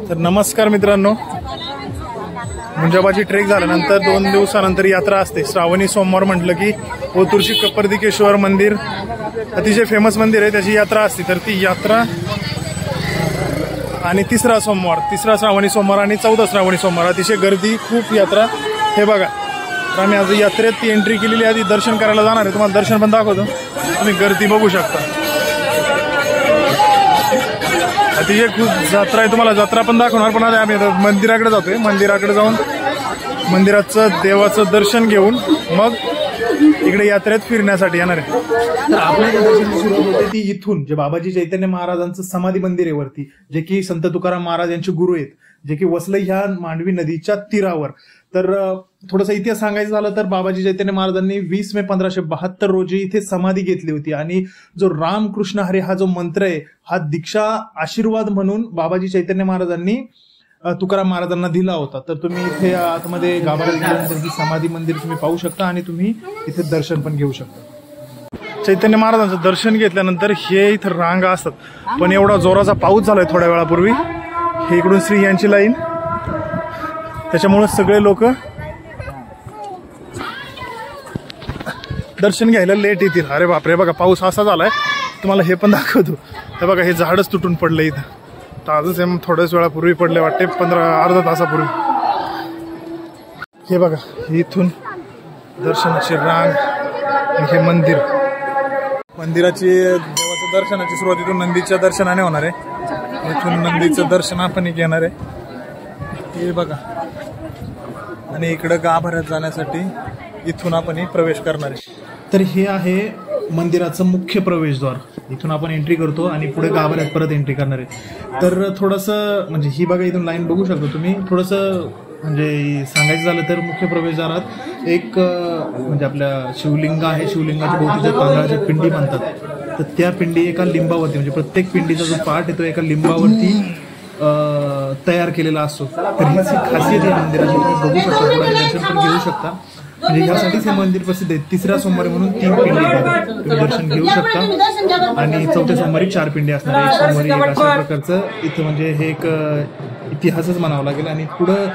तर नमस्कार मित्रांनो, मुंजाबाची ट्रेक झाल्यानंतर 2 दिवसानंतर यात्रा असते. श्रावणी सोमवार म्हटलं की ओतूरची कपर्दिकेश्वर मंदिर अतिशय फेमस मंदिर आहे, त्याची यात्रा असते. तर ती यात्रा आणि तिसरा श्रावणी सोमवार आणि 14 श्रावणी सोमवार अतिशय गर्दी, खूप यात्रा. हे बघा, तर आम्ही आज यात्रेत ती एंट्री केलेली आहे, दर्शन करायला जाणार आहे. तुम्हाला दर्शन पण दाखवतो, तुम्ही गर्दी बघू शकता. अतिशय खूप जत्रा आहे, तुम्हाला जत्रा पण दाखवणार. पण आता आम्ही मंदिराकडे जातोय. मंदिराकडे जाऊन मंदिराचं देवाचं दर्शन घेऊन मग इकडे यात्रेत फिरण्यासाठी येणार आहे. तर आपल्या दर्शनाची सुरुवात होते ती इथून, जे बाबाजी चैतन्य महाराजांचं समाधी मंदिर आहे वरती, जे की संत तुकाराम महाराज यांचे गुरु आहेत, जे की वसई ह्या मांडवी नदीच्या तीरावर. तर थोडासा इतिहास सांगायचं झालं तर बाबाजी चैतन्य महाराजांनी 20 मे 1572 रोजी इथे समाधी घेतली होती. आणि जो रामकृष्ण हरी हा जो मंत्र आहे, हा दीक्षा आशीर्वाद म्हणून बाबाजी चैतन्य महाराजांनी तुकाराम महाराजांना दिला होता. तर तुम्ही इथे आतमध्ये गाभाऱ्यात गेल्यानंतर ही समाधी मंदिर तुम्ही पाहू शकता आणि तुम्ही इथे दर्शन पण घेऊ शकता. चैतन्य महाराजांचं दर्शन घेतल्यानंतर हे इथं रांगा असतात. पण एवढा जोराचा पाऊस झालाय थोड्या वेळापूर्वी, हे इकडून श्री यांची लाईन, त्याच्यामुळे सगळे लोक दर्शन घ्यायला लेट येतील. अरे बापरे, बघा पाऊस असा झालाय, तुम्हाला हे पण दाखवतो. हे बघा, हे झाडच तुटून पडलं इथं. तर आजच थोड्याच वेळापूर्वी पडले वाटते, अर्धा तासापूर्वी. हे बघा, इथून दर्शनाची रांग आणि हे मंदिर. मंदिराची देवाच्या दर्शनाची सुरुवात इथून नंदीच्या दर्शनाने होणार आहे. इथून नंदीचं दर्शन आपण घेणार आहे. हे बघा, आणि इकडं गाभाऱ्यात जाण्यासाठी इथून आपण प्रवेश करणार आहे. तर हे आहे मंदिराचं मुख्य प्रवेशद्वार. इथून आपण एंट्री करतो आणि पुढे गाभाऱ्यात परत एंट्री करणार आहे. तर थोडंसं म्हणजे ही बघा, इथून लाईन बघू शकतो तुम्ही. थोडंसं म्हणजे सांगायचं झालं तर मुख्य प्रवेशद्वारात एक म्हणजे आपल्या शिवलिंग आहे, शिवलिंगाच्या भोवतीच्या तांदळाच्या पिंडी बांधतात. तर त्या पिंडी एका लिंबावरती, म्हणजे प्रत्येक पिंडीचा जो पार्ट येतो एका लिंबावरती तयार केलेला असतो. तर ही खासियत आहे मंदिराची, बघू शकता, दर्शन पण घेऊ शकता. म्हणजे यासाठीच हे मंदिर प्रसिद्ध आहे. 3ऱ्या सोमवारी म्हणून 3 पिंडी तुम्ही दर्शन घेऊ शकता आणि 4थ्या सोमवारी 4 पिंडी असणार. एक सोमवारी एक अशा प्रकारचं इथं म्हणजे हे एक इतिहासच म्हणावं लागेल. आणि पुढं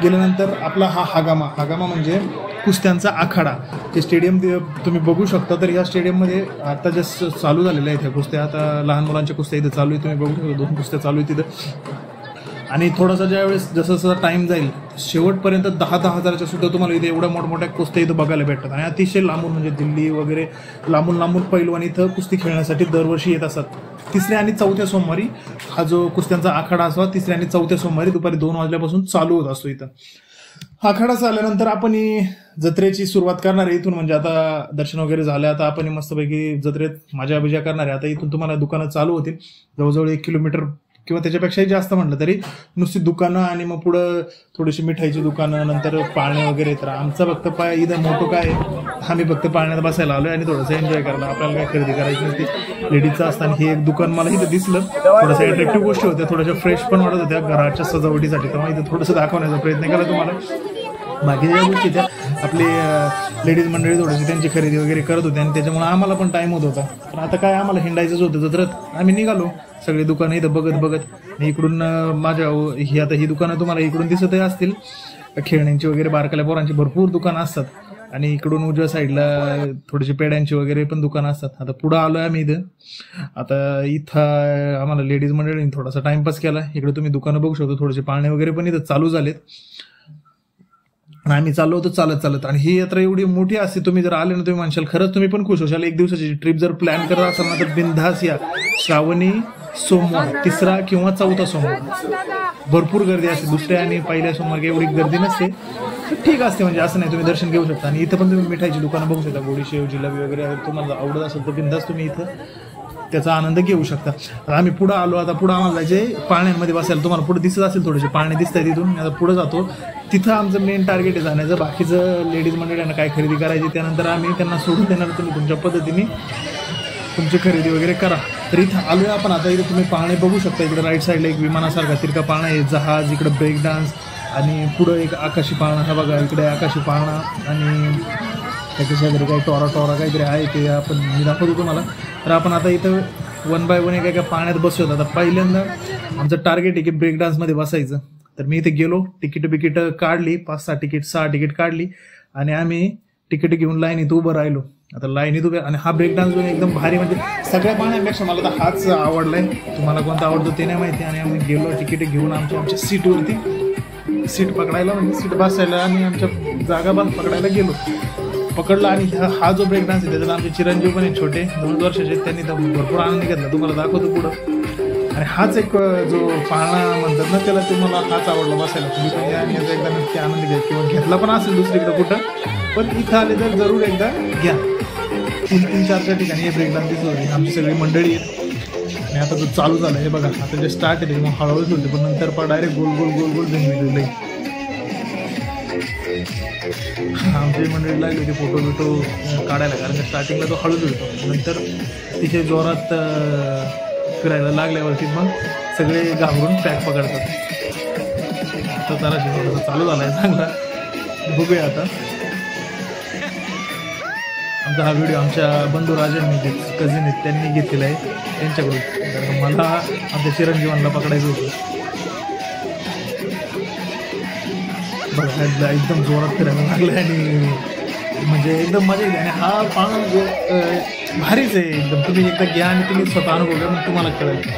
गेल्यानंतर आपला हा हागामा म्हणजे कुस्त्यांचा आखाडा. ते स्टेडियम तुम्ही बघू शकता. तर या स्टेडियममध्ये आता जस्ट चालू झालेल्या आहेत ह्या कुस्त्या. आता लहान मुलांच्या कुस्त्या इथं चालू आहे, तुम्ही बघू शकता. 2 कुस्त्या चालू आहेत तिथं. आणि थोडासा ज्यावेळेस जसं टाइम जाईल शेवटपर्यंत 10-10 हजाराच्या सुद्धा तुम्हाला इथे एवढ्या मोठमोठ्या कुस्त्या इथं बघायला भेटतात. आणि अतिशय लांबून म्हणजे दिल्ली वगैरे लांबून पैलवान इथं कुस्ती खेळण्यासाठी दरवर्षी येत असतात. 3ऱ्या आणि 4थ्या सोमवारी हा जो कुस्त्यांचा आखाडा असतो 3ऱ्या आणि 4थ्या सोमवारी दुपारी 2 वाजल्यापासून चालू होत असतो. इथं आखाडा झाल्यानंतर आपण जत्रेची सुरुवात करणार आहे इथून. म्हणजे आता दर्शन वगैरे झालं, आता आपण मस्तपैकी जत्रेत मजा बिजा करणार आहे. आता इथून तुम्हाला दुकानं चालू होतील. जवळजवळ 1 किलोमीटर किंवा त्याच्यापेक्षाही जास्त म्हटलं तरी नुसती दुकानं आणि मग पुढं थोडीशी मिठाईची दुकानं, नंतर पाळणे वगैरे. तर आमचा फक्त इथं मोठं काय, आम्ही फक्त पाळण्यात बसायला आलोय आणि थोडंसं एन्जॉय करायला. आपल्याला काय खरेदी करायची नसती, लेडीजचं असताना. हे एक दुकान मला इथं दिसलं, थोडंसं अट्रॅक्टिव्ह गोष्टी होत्या, थोड्याशा फ्रेश पण वाटत होत्या घराच्या सजावटीसाठी. तेव्हा इथं थोडंसं दाखवण्याचा प्रयत्न केला तुम्हाला. बाकीच्या गोष्टी त्या आपली लेडीज मंडळी थोडीशी त्यांची खरेदी वगैरे करत होते आणि त्याच्यामुळे आम्हाला पण टाइम होत होता. पण आता काय, आम्हाला हिंडायचंच होतं जत्रेत. आम्ही निघालो सगळी दुकानं इथं बघत. इकडून ही दुकानं तुम्हाला इकडून दिसतही असतील, खेळण्यांची वगैरे, बारकाल्या पोरांची भरपूर दुकानं असतात. आणि इकडून उजव्या साईडला थोडीशी पेड्यांची वगैरे पण दुकानं असतात. आता पुढं आलोय आम्ही इथं. आता इथं आम्हाला लेडीज मंडळींनी थोडासा टाइमपास केला. इकडे तुम्ही दुकानं बघू शकतो, थोडेसे पाळणे वगैरे पण इथं चालू झालेत. आम्ही चाललो होतो चालत. आणि ही यात्रा एवढी मोठी असते, तुम्ही जर आले ना तुम्ही म्हणशाल खरंच तुम्ही पण खुश होशाल. 1 दिवसाची ट्रिप जर प्लॅन करत असाल ना तर बिनधास या. श्रावणी सोमवार 3रा किंवा 4था सोमवार भरपूर गर्दी असते. 2ऱ्या आणि 1ल्या सोमवार एवढी गर्दी नसते, ठीक असते. म्हणजे असं नाही, तुम्ही दर्शन घेऊ शकता. आणि इथं पण तुम्ही मिठाईची दुकानं बघू शकता, गोडी शेव, जिलेबी वगैरे. अगर तुम्हाला आवडत असेल तर बिनधास तुम्ही इथं त्याचा आनंद घेऊ शकता. आम्ही पुढं आलो. आता पुढं आम्हाला जायचे पाळण्यांमध्ये बसायला. तुम्हाला पुढे दिसत असेल थोडेसे पाळणे दिसत आहेत तिथून. आता पुढे जातो, तिथं आमचं मेन टार्गेट आहे जाण्याचं. बाकीचं लेडीज मंडळींना काय खरेदी करायची त्यानंतर आम्ही त्यांना सोडून देणार. तुम्ही तुमच्या पद्धतीने तुमची खरेदी वगैरे करा. तर इथं आलोय आपण. आता इथे तुम्ही पाळणे बघू शकता. इकडे राईट साईडला एक विमानासारखा तिरका पाळणा आहे, जहाज, इकडे ब्रेक डान्स आणि पुढं एक आकाशी पाळणा. हा बघा, इकडे आकाशी पाळणा आणि त्याच्या शेजारी काही टोरा काहीतरी आहे ते आपण मी दाखवतो तुम्हाला. तर आपण आता इथं वन बाय वन एका पाण्यात बसलो. आता पहिल्यांदा आमचं टार्गेट आहे की ब्रेक डान्समध्ये बसायचं. तर मी इथे गेलो, तिकीट काढली, 6 तिकीट काढली आणि आम्ही तिकीट घेऊन लाईनीत उभं राहिलो. आता लाईनीत उभे आणि हा ब्रेक डान्स एकदम भारी, म्हणजे सगळ्या पाण्यापेक्षा मला तर हाच आवडलाय. तुम्हाला कोणता आवडतो ते नाही माहिती. आणि आम्ही गेलो तिकीट घेऊन आमच्या सीटवरती, सीट पकडायला म्हणजे सीट बसायला आणि आमच्या जागा पकडायला गेलो. पकडला आणि हा जो ब्रेक डान्स आहे त्याच्यात आमचे चिरंजीव पण आहे, छोटे 2 वर्षाचे, त्यांनी तर भरपूर आनंद घेतला. तुम्हाला दाखवतो पुढं. आणि हाच एक जो पाळणा म्हणतात ना त्याला, तुम्हाला हाच आवडला बसायला. तुम्ही पण या आणि याचा एकदा नक्की आनंद घ्या, किंवा घेतला पण असेल दुसरीकडे कुठं, पण इथं आले तर जरूर एकदा घ्या. 3-4 ठिकाणी हे ब्रेक डान्स दिसत होते. आमची सगळी मंडळी आहेत आणि आता तो चालू झाला हे बघा. आता जे स्टार्ट आहे मग हळूहळूच होते, पण नंतर पण डायरेक्ट गोल गोल गोल गोल झिंगली. आमची मंडळी लागली होती फोटो बिटो काढायला, कारण स्टार्टिंगला तो हळूच होतो, नंतर तिथे जोरात फिरायला लागल्यावरती मग सगळे घाबरून पॅक पकडतात. आता जरा चालू झाला आहे चांगला. बघूया आता. आमचा हा व्हिडिओ आमच्या बंधू राजांनी, जे कझिन आहेत त्यांनी घेतलेला आहे त्यांच्याकडून, कारण मला आमच्या चिरंजीवांना पकडायचं होतं. बघा एकदम जोरात फिरायला लागलं आणि म्हणजे एकदम मजा येते. आणि हा पाळणा म्हणजे भारीच आहे एकदम. तुम्ही एकदा घ्या आणि तुम्ही स्वतः अनुभव घ्या, मग तुम्हाला कळेल.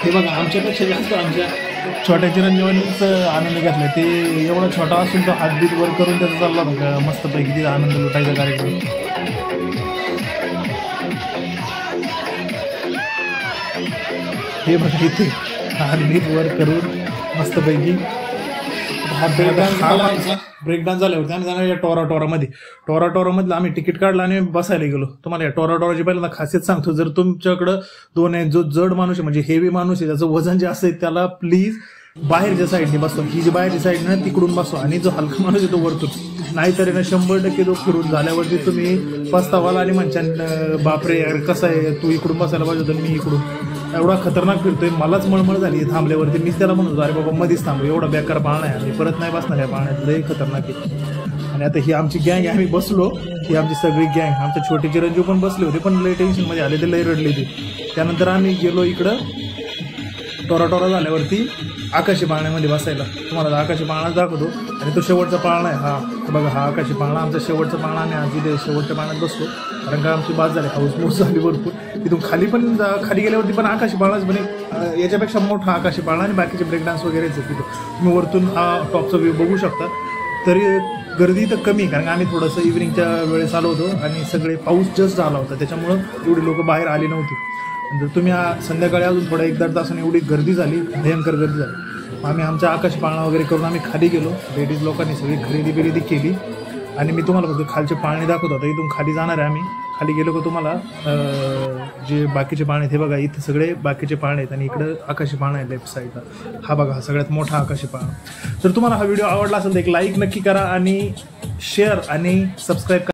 हे बघा आमच्यापेक्षा जास्त आमच्या छोट्या चिरंजीवांनीच आनंद घेतला. ते एवढा छोटा असून तो हातबीत वर करून त्याचा चालला बघा मस्तपैकी तिथे आनंद लुटायचा कार्यक्रम. हे बघा इथे हातबीत वर करून मस्तपैकी हा ब्रेक डान्स झाल्यावरती आम्ही जाणार या टोरामधलं आम्ही तिकीट काढलं आणि बसायला गेलो. तुम्हाला या टोराची पहिल्यांदा खासियत सांगतो. जर तुमच्याकडं दोन आहे, जो जड माणूस आहे म्हणजे हेवी माणूस आहे, त्याचं वजन जास्त आहे, त्याला प्लीज बाहेरच्या साईडने बसवा. ही जी बाहेरची साईड ना तिकडून बसवा, आणि जो हलका माणूस आहे तो वरतून. नाहीतर ना 100% तो फिरून झाल्यावरती तुम्ही पस्तावाल आणि म्हणशान बापरे यार कसं आहे, तू इकडून बसायला पाहिजे होतं, मी इकडून. एवढा खतरनाक फिरतोय, मलाच मळमळ झाली थांबल्यावरती. मीच त्याला म्हणतो अरे बाबा मध्येच थांबू, एवढा बेकार पाळणा आहे, आम्ही परत नाही बसणार या पाळण्यात, लय खतरनाक आहे. आणि आता ही आमची गँग आम्ही बसलो, ही आमची सगळी गँग. आमचे छोटे चिरंजीव पण बसले होते, पण लय टेन्शनमध्ये आले ते, लय रडले ते. त्यानंतर आम्ही गेलो इकडं टोरा झाल्यावरती आकाशी पाळण्यामध्ये बसायला. तुम्हाला आकाशी पाळणा दाखवतो. आणि तो शेवटचा पाळणा आहे हा बघा. हा आकाशी पाळणा आमचा शेवटचा पाळणा आणि आज इथे शेवटच्या पाळण्यात बसतो, कारण का आमची बाज झाली, हाऊसमोस झाली भरपूर. तिथून खाली पण खाली गेल्यावरती पण आकाशी पाळणाच, पण याच्यापेक्षा मोठा आकाशी पाळणा आणि बाकीचे ब्रेक डान्स वगैरेच आहे तिथं. तुम्ही वरतून हा टॉपचा व्ह्यू बघू शकता. तरी गर्दी तर कमी, कारण आम्ही थोडंसं इव्हिनिंगच्या वेळेस आलो होतो आणि सगळे पाऊस जस्ट झाला होता, त्याच्यामुळं एवढी लोक बाहेर आली नव्हती. जर तुम्ही संध्याकाळी अजून थोडा 1-1.5 तासाने एवढी गर्दी झाली, भयंकर गर्दी झाली. आम्ही आमच्या आकाश पाळणा वगैरे करून आम्ही खाली गेलो. लेडीज लोकांनी सगळी खरेदी केली. आणि मी तुम्हाला फक्त खालचे पाळणे दाखवत होतो. इथून खाली जाणार आहे आम्ही. खाली गेलो का तुम्हाला जे बाकीचे पाळणे हे बघा, इथे सगळे बाकीचे पाळणे आहेत आणि इकडं आकाशी पाळणा आहे लेफ्ट साईडला. हा बघा, हा सगळ्यात मोठा आकाशी पाळणा. जर तुम्हाला हा व्हिडिओ आवडला असेल तर एक लाईक नक्की करा आणि शेअर आणि सबस्क्राईब करा.